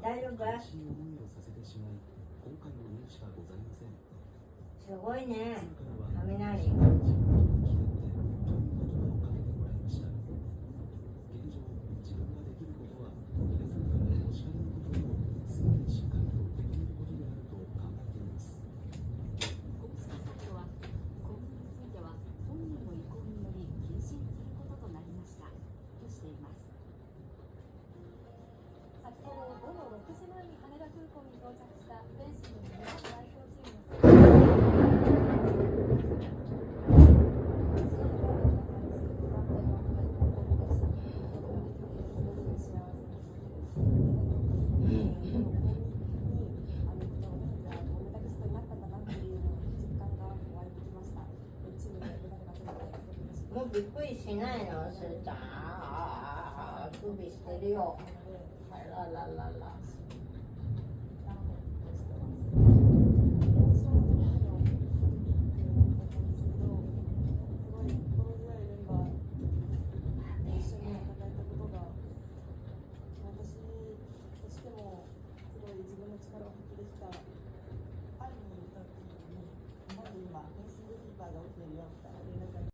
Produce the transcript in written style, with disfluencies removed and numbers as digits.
大丈夫？悲しい思いをさせてしまい、今回の念しかございません。すごいね。雷。雷。自分と向き合ってという言葉をかけてもらいました。現状、自分ができることは、皆さんからのお叱りの言葉を全てしっかりと受け止めることであると考えています。こうした作業は、今後については本人の意向により謹慎することとなりましたとしています。先ほど午後6時前に羽田空港に到着したフェンシングの日本代表チームのもうびっくりしないの、すーちゃん。あくびしてるよ。あらららら。